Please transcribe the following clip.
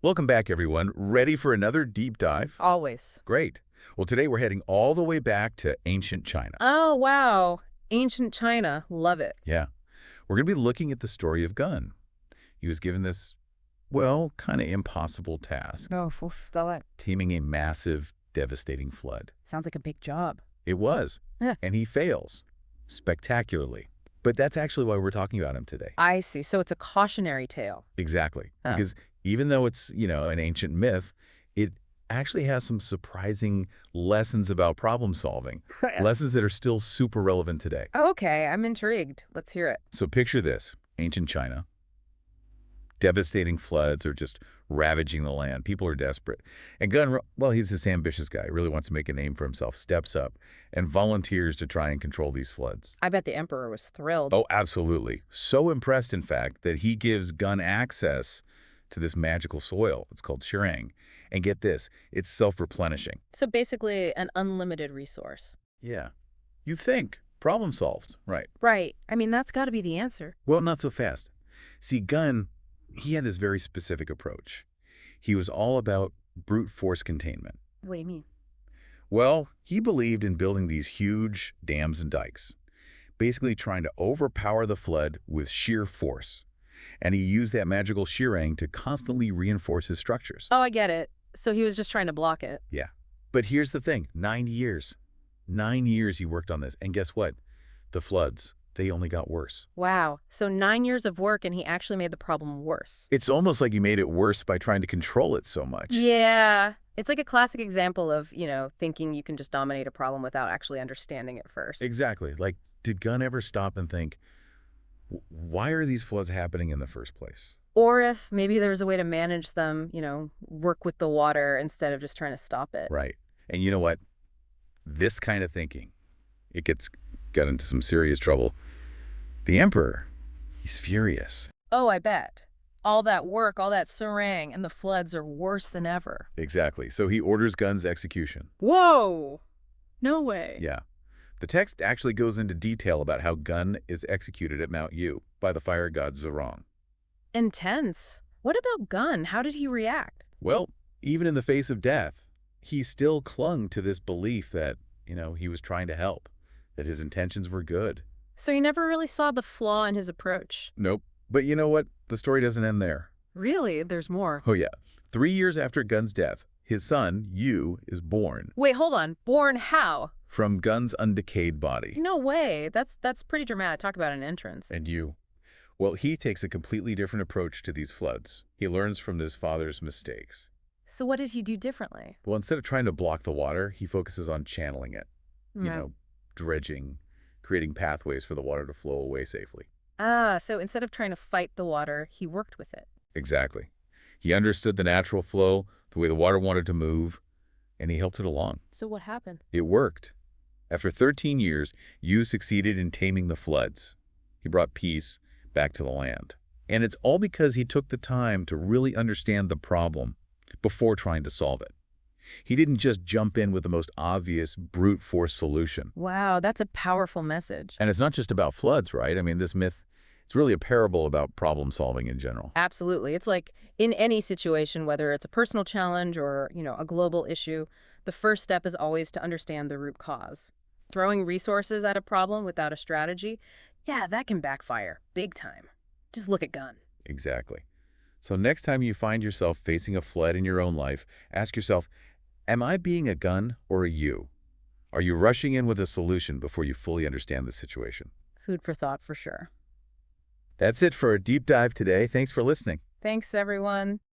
Welcome back, everyone. Ready for another deep dive? Always. Great. Well, today we're heading all the way back to ancient China. Oh, wow. Ancient China. Love it. Yeah. We're going to be looking at the story of Gun. He was given this, well, kind of impossible task, Oh, that taming a massive, devastating flood. sounds like a big job. It was. Huh. And he fails. Spectacularly. But that's actually why we're talking about him today. I see. So it's a cautionary tale. Exactly. Huh. Because even though it's, an ancient myth, it actually has some surprising lessons about problem solving. Lessons that are still super relevant today. Okay, I'm intrigued. Let's hear it. So picture this, ancient China. Devastating floods are just ravaging the land. People are desperate. And Gun, well, he's this ambitious guy, really wants to make a name for himself, steps up and volunteers to try and control these floods. I bet the emperor was thrilled. Oh, absolutely. So impressed, in fact, that he gives Gun access to this magical soil. It's called Shirang. And get this, it's self-replenishing. So basically an unlimited resource. Yeah. You think. Problem solved. Right. Right. I mean, that's got to be the answer. Well, not so fast. See, Gun, he had this very specific approach. He was all about brute force containment. What do you mean? Well, he believed in building these huge dams and dikes, basically trying to overpower the flood with sheer force. And he used that magical Shirang to constantly reinforce his structures. Oh, I get it. So he was just trying to block it. Yeah. But here's the thing, 9 years. 9 years he worked on this. And guess what? The floods, they only got worse. Wow. So 9 years of work and he actually made the problem worse. It's almost like he made it worse by trying to control it so much. Yeah. It's like a classic example of, thinking you can just dominate a problem without actually understanding it first. Exactly. Like, did Gun ever stop and think, why are these floods happening in the first place? Or if maybe there's a way to manage them, work with the water instead of just trying to stop it. Right. And you know what? This kind of thinking, it got into some serious trouble. The emperor, he's furious. Oh, I bet. All that work, all that serang, and the floods are worse than ever. Exactly. So he orders Gun's execution. Whoa! No way. Yeah. The text actually goes into detail about how Gun is executed at Mount Yu by the fire god Zerong. Intense. What about Gun? How did he react? Well, even in the face of death, he still clung to this belief that, he was trying to help, that his intentions were good. So he never really saw the flaw in his approach. Nope. But you know what? The story doesn't end there. Really? There's more. Oh, yeah. 3 years after Gun's death, his son, Yu, is born. Wait, hold on. Born how? From Gun's undecayed body. No way. That's pretty dramatic. Talk about an entrance. And Yu, well, he takes a completely different approach to these floods. He learns from his father's mistakes. So what did he do differently? Well, instead of trying to block the water, he focuses on channeling it. Dredging, creating pathways for the water to flow away safely. So instead of trying to fight the water, he worked with it. Exactly. He understood the natural flow, the way the water wanted to move, and he helped it along. So what happened? It worked. After 13 years, Yu succeeded in taming the floods. He brought peace back to the land. And it's all because he took the time to really understand the problem before trying to solve it. He didn't just jump in with the most obvious brute force solution. Wow, that's a powerful message. And it's not just about floods, right? I mean, this myth, it's really a parable about problem solving in general. Absolutely. It's like in any situation, whether it's a personal challenge or, a global issue, the first step is always to understand the root cause. Throwing resources at a problem without a strategy, yeah, that can backfire big time. Just look at Gun. Exactly. So next time you find yourself facing a flood in your own life, ask yourself, am I being a Gun or a Yu? Are you rushing in with a solution before you fully understand the situation? Food for thought for sure. That's it for a deep dive today. Thanks for listening. Thanks, everyone.